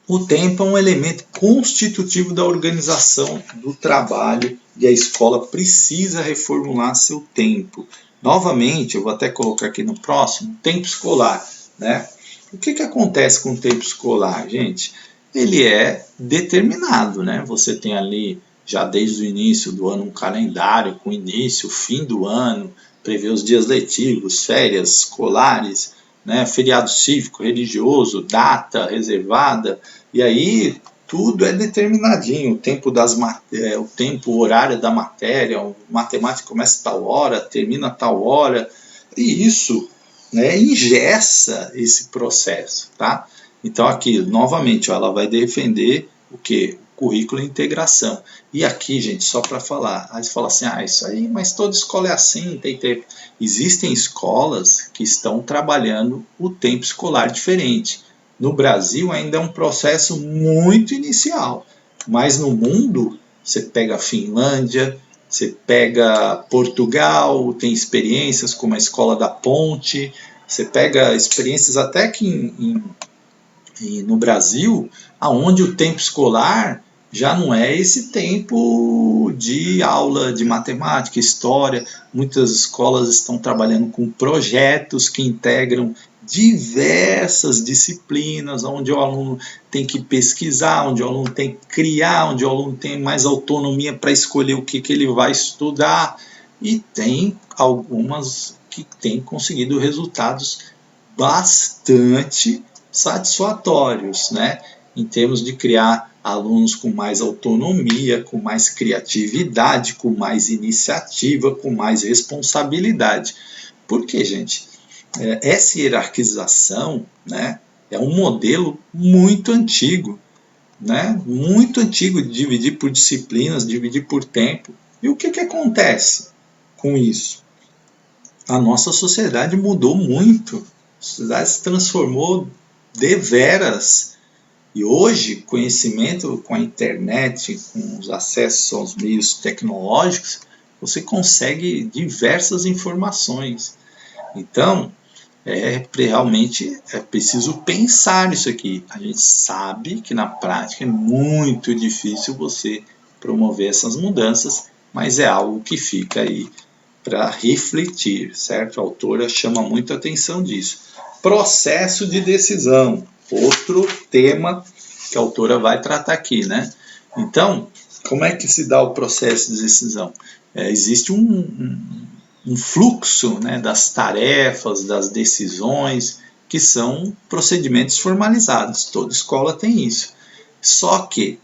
O tempo é um elemento constitutivo da organização do trabalho e a escola precisa reformular seu tempo. Novamente, eu vou até colocar aqui no próximo, tempo escolar, né? O que acontece com o tempo escolar, gente? Ele é determinado, né? Você tem ali já desde o início do ano, um calendário com início, fim do ano, prevê os dias letivos, férias escolares, né, feriado cívico, religioso, data reservada, e aí tudo é determinadinho, o tempo, o tempo, o horário da matéria, o matemática começa tal hora, termina tal hora, e isso, né, engessa esse processo, tá? Então aqui, novamente, ó, ela vai defender o quê? O currículo e integração. E aqui, gente, só para falar, aí você fala assim, isso aí, mas toda escola é assim, tem tempo. Existem escolas que estão trabalhando o tempo escolar diferente. No Brasil ainda é um processo muito inicial, mas no mundo, você pega a Finlândia, você pega Portugal, tem experiências como a Escola da Ponte, você pega experiências até que no Brasil, aonde o tempo escolar já não é esse tempo de aula de matemática, história. Muitas escolas estão trabalhando com projetos que integram diversas disciplinas, onde o aluno tem que pesquisar, onde o aluno tem que criar, onde o aluno tem mais autonomia para escolher o que ele vai estudar. E tem algumas que têm conseguido resultados bastante satisfatórios, né? Em termos de criar alunos com mais autonomia, com mais criatividade, com mais iniciativa, com mais responsabilidade. Por quê, gente? Essa hierarquização, né, é um modelo muito antigo, né? Muito antigo de dividir por disciplinas, dividir por tempo. E o que acontece com isso? A nossa sociedade mudou muito. A sociedade se transformou deveras. E hoje, conhecimento com a internet, com os acessos aos meios tecnológicos, você consegue diversas informações. Então, realmente é preciso pensar nisso aqui. A gente sabe que na prática é muito difícil você promover essas mudanças, mas é algo que fica aí para refletir, certo? A autora chama muito a atenção disso. Processo de decisão, outro tema que a autora vai tratar aqui, né? Então, como é que se dá o processo de decisão? Existe um fluxo, né, das tarefas, das decisões, que são procedimentos formalizados. Toda escola tem isso. Só que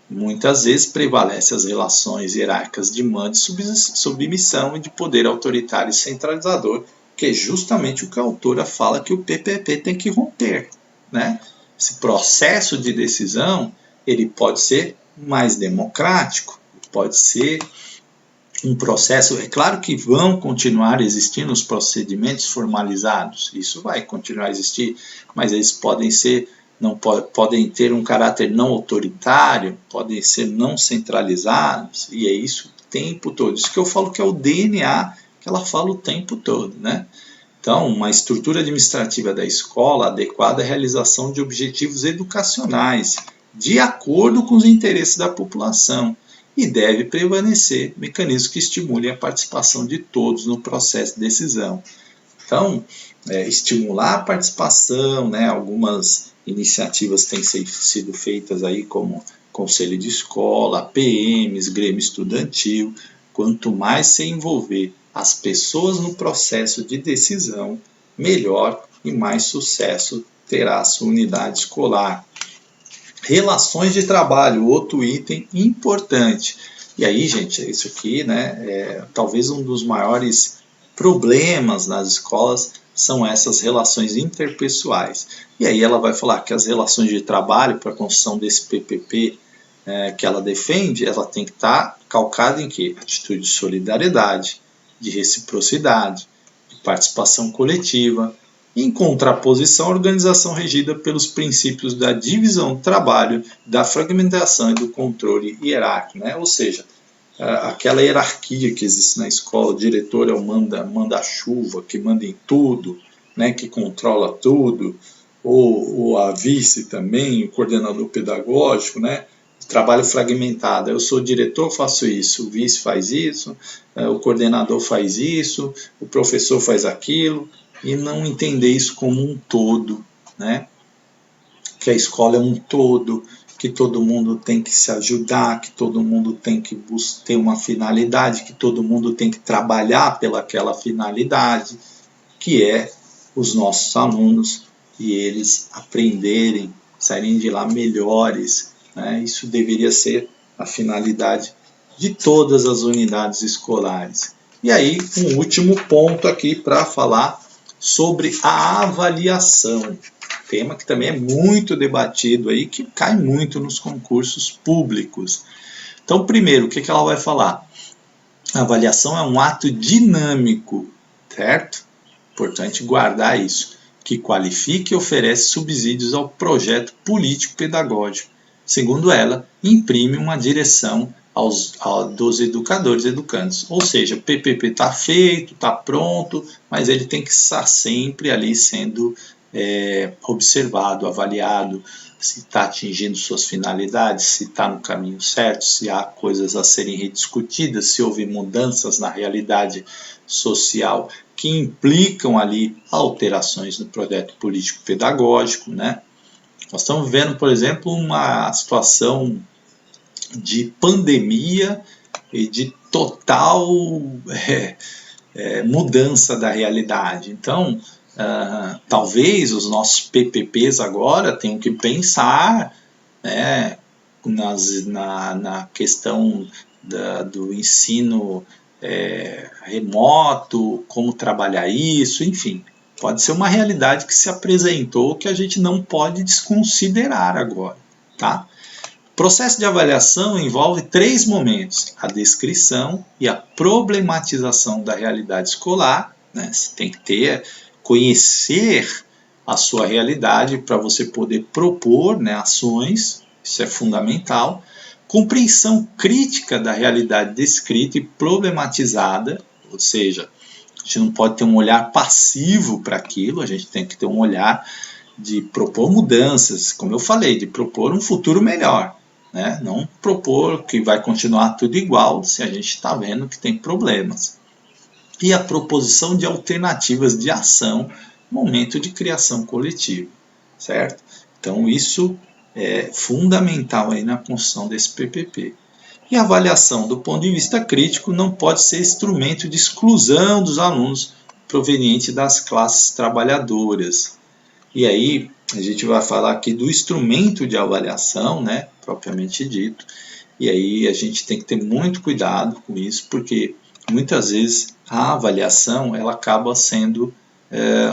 muitas vezes prevalece as relações hierárquicas de mando e submissão e de poder autoritário e centralizador, que é justamente o que a autora fala que o PPP tem que romper, né? Esse processo de decisão, ele pode ser mais democrático, pode ser um processo, é claro que vão continuar existindo os procedimentos formalizados, isso vai continuar a existir, mas eles podem ser, não podem ter um caráter não autoritário, podem ser não centralizados, e é isso o tempo todo. Isso que eu falo que é o DNA que ela fala o tempo todo, né? Então, uma estrutura administrativa da escola adequada à realização de objetivos educacionais, de acordo com os interesses da população, e deve prevalecer mecanismos que estimulem a participação de todos no processo de decisão. Então, estimular a participação, né, algumas iniciativas têm sido feitas aí como conselho de escola, PMs, grêmio estudantil. Quanto mais se envolver as pessoas no processo de decisão, melhor e mais sucesso terá a sua unidade escolar. Relações de trabalho, outro item importante. E aí, gente, isso aqui, né, talvez um dos maiores problemas nas escolas são essas relações interpessoais. E aí ela vai falar que as relações de trabalho para a construção desse PPP que ela defende, ela tem que estar calcada em quê? Atitude de solidariedade, de reciprocidade, de participação coletiva, em contraposição à organização regida pelos princípios da divisão do trabalho, da fragmentação e do controle hierárquico, né? Ou seja, aquela hierarquia que existe na escola, o diretor é o manda-chuva, que manda em tudo, né? Que controla tudo, ou a vice também, o coordenador pedagógico, né? Trabalho fragmentado. Eu sou diretor, faço isso, o vice faz isso, o coordenador faz isso, o professor faz aquilo, e não entender isso como um todo, né? Que a escola é um todo, que todo mundo tem que se ajudar, que todo mundo tem que ter uma finalidade, que todo mundo tem que trabalhar pelaquela finalidade, que é os nossos alunos e eles aprenderem, saírem de lá melhores, né? Isso deveria ser a finalidade de todas as unidades escolares. E aí, um último ponto aqui para falar sobre a avaliação, tema que também é muito debatido aí, que cai muito nos concursos públicos. Então, primeiro, o que ela vai falar? A avaliação é um ato dinâmico, certo? Importante guardar isso, que qualifica e oferece subsídios ao projeto político-pedagógico. Segundo ela, imprime uma direção dos educadores e educantes. Ou seja, o PPP está feito, está pronto, mas ele tem que estar sempre ali sendo observado, avaliado, se está atingindo suas finalidades, se está no caminho certo, se há coisas a serem rediscutidas, se houve mudanças na realidade social que implicam ali alterações no projeto político-pedagógico, né? Nós estamos vendo, por exemplo, uma situação de pandemia e de total mudança da realidade. Então, talvez os nossos PPPs agora tenham que pensar, né, na questão do ensino remoto, como trabalhar isso, enfim. Pode ser uma realidade que se apresentou que a gente não pode desconsiderar agora, tá? O processo de avaliação envolve 3 momentos: a descrição e a problematização da realidade escolar, né? Você tem que conhecer a sua realidade para você poder propor, né, ações, isso é fundamental. Compreensão crítica da realidade descrita e problematizada, ou seja, a gente não pode ter um olhar passivo para aquilo, a gente tem que ter um olhar de propor mudanças, como eu falei, de propor um futuro melhor, né? Não propor que vai continuar tudo igual se a gente está vendo que tem problemas. E a proposição de alternativas de ação no momento de criação coletiva, certo? Então isso é fundamental aí na construção desse PPP. E a avaliação do ponto de vista crítico não pode ser instrumento de exclusão dos alunos proveniente das classes trabalhadoras. E aí a gente vai falar aqui do instrumento de avaliação, né, propriamente dito. E aí a gente tem que ter muito cuidado com isso, porque muitas vezes a avaliação ela acaba sendo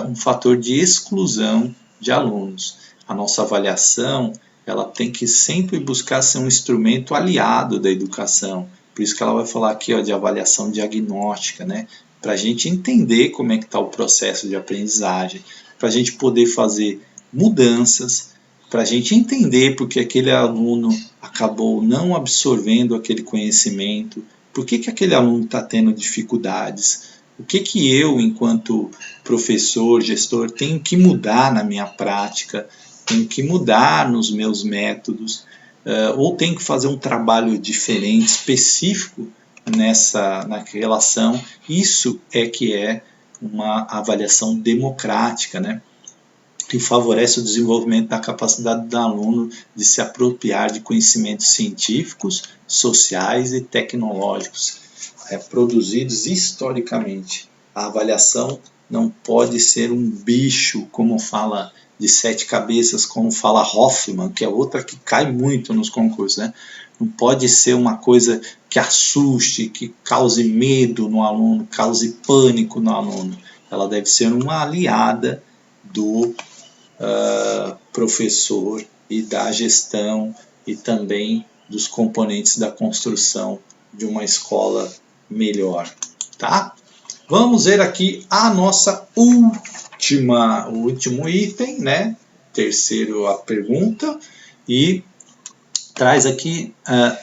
um fator de exclusão de alunos. A nossa avaliação ela tem que sempre buscar ser um instrumento aliado da educação. Por isso que ela vai falar aqui, ó, de avaliação diagnóstica, né? Para a gente entender como é que está o processo de aprendizagem, para a gente poder fazer mudanças, para a gente entender porque aquele aluno acabou não absorvendo aquele conhecimento, por que aquele aluno está tendo dificuldades, o que eu, enquanto professor, gestor, tenho que mudar na minha prática, tenho que mudar nos meus métodos, ou tenho que fazer um trabalho diferente, específico na relação. Isso é que é uma avaliação democrática, né? Que favorece o desenvolvimento da capacidade do aluno de se apropriar de conhecimentos científicos, sociais e tecnológicos produzidos historicamente. A avaliação não pode ser um bicho, como fala, de 7 cabeças, como fala Hoffman, que é outra que cai muito nos concursos, né? Não pode ser uma coisa que assuste, que cause medo no aluno, cause pânico no aluno. Ela deve ser uma aliada do professor e da gestão e também dos componentes da construção de uma escola melhor, tá? Vamos ver aqui a nossa o último item, né? Terceiro a pergunta, e traz aqui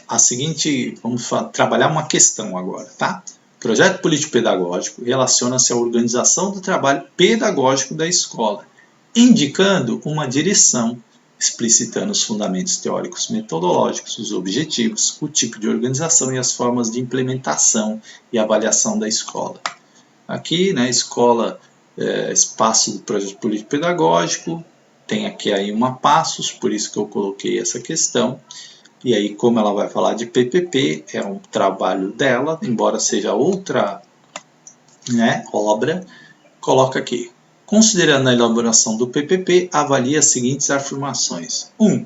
a seguinte, vamos trabalhar uma questão agora, tá? O projeto político-pedagógico relaciona-se à organização do trabalho pedagógico da escola, indicando uma direção, explicitando os fundamentos teóricos metodológicos, os objetivos, o tipo de organização e as formas de implementação e avaliação da escola. Aqui, né, escola, espaço do projeto político-pedagógico, tem aqui aí uma passos, por isso que eu coloquei essa questão. E aí, como ela vai falar de PPP, é um trabalho dela, embora seja outra, né, obra, coloca aqui. Considerando a elaboração do PPP, avalie as seguintes afirmações. 1.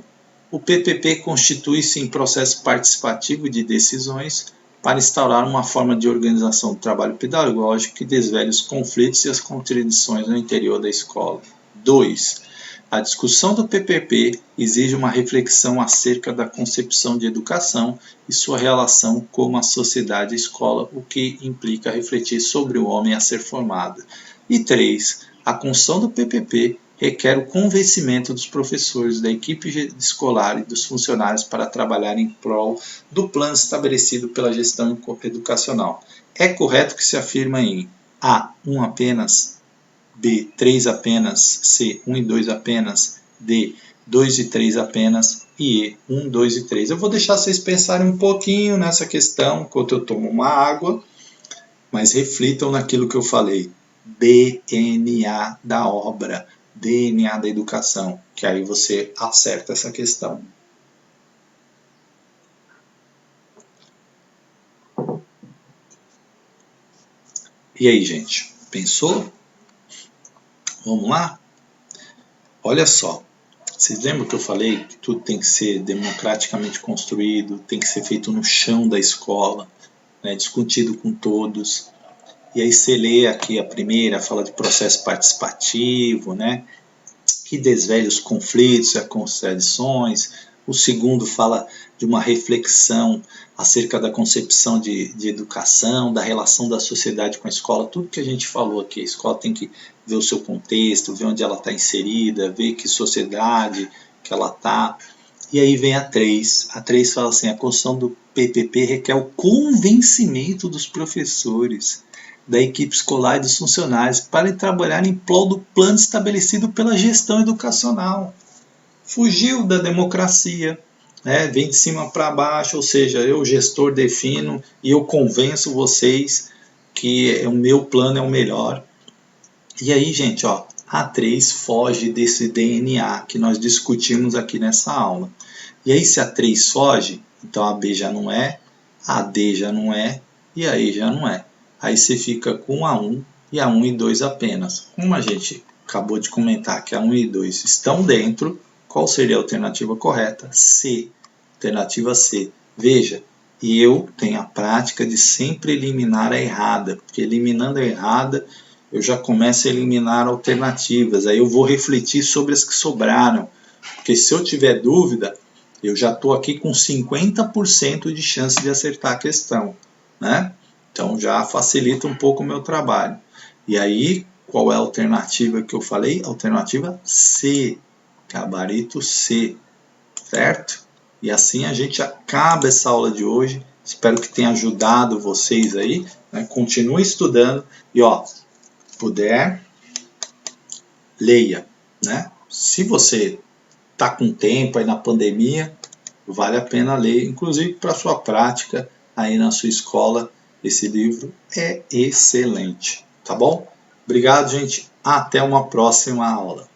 O PPP constitui-se em processo participativo de decisões para instaurar uma forma de organização do trabalho pedagógico que desvele os conflitos e as contradições no interior da escola. 2. A discussão do PPP exige uma reflexão acerca da concepção de educação e sua relação com a sociedade e a escola, o que implica refletir sobre o homem a ser formado. E 3. A construção do PPP requer o convencimento dos professores, da equipe escolar e dos funcionários para trabalhar em prol do plano estabelecido pela gestão educacional. É correto que se afirma em A. 1 apenas, B. 3 apenas, C. 1 e 2 apenas, D. 2 e 3 apenas e E. 1, 2 e 3. Eu vou deixar vocês pensarem um pouquinho nessa questão enquanto eu tomo uma água, mas reflitam naquilo que eu falei. DNA da obra, DNA da educação, que aí você acerta essa questão. E aí, gente, pensou? Vamos lá? Olha só, vocês lembram que eu falei que tudo tem que ser democraticamente construído, tem que ser feito no chão da escola, né, discutido com todos. E aí você lê aqui a primeira, fala de processo participativo, né, que desvela os conflitos e as contradições. O segundo fala de uma reflexão acerca da concepção de educação, da relação da sociedade com a escola, tudo que a gente falou aqui. A escola tem que ver o seu contexto, ver onde ela está inserida, ver que sociedade que ela está. E aí vem a 3. A 3 fala assim, a construção do PPP requer o convencimento dos professores, da equipe escolar e dos funcionários para trabalhar em prol do plano estabelecido pela gestão educacional. Fugiu da democracia, né? Vem de cima para baixo, ou seja, eu, gestor, defino e eu convenço vocês que o meu plano é o melhor. E aí, gente, ó, a 3 foge desse DNA que nós discutimos aqui nessa aula. E aí, se a 3 foge, então a B já não é, a D já não é e a E já não é. Aí você fica com a 1 e a 1 e 2 apenas. Como a gente acabou de comentar que a 1 e 2 estão dentro, qual seria a alternativa correta? C. Alternativa C. Veja, eu tenho a prática de sempre eliminar a errada, porque eliminando a errada, eu já começo a eliminar alternativas. Aí eu vou refletir sobre as que sobraram, porque se eu tiver dúvida, eu já estou aqui com 50% de chance de acertar a questão, né? Então já facilita um pouco o meu trabalho. E aí, qual é a alternativa que eu falei? Alternativa C, gabarito C, certo? E assim a gente acaba essa aula de hoje. Espero que tenha ajudado vocês aí, né? Continue estudando e, ó, puder, leia, né? Se você está com tempo aí na pandemia, vale a pena ler, inclusive para sua prática aí na sua escola. Esse livro é excelente, tá bom? Obrigado, gente. Até uma próxima aula.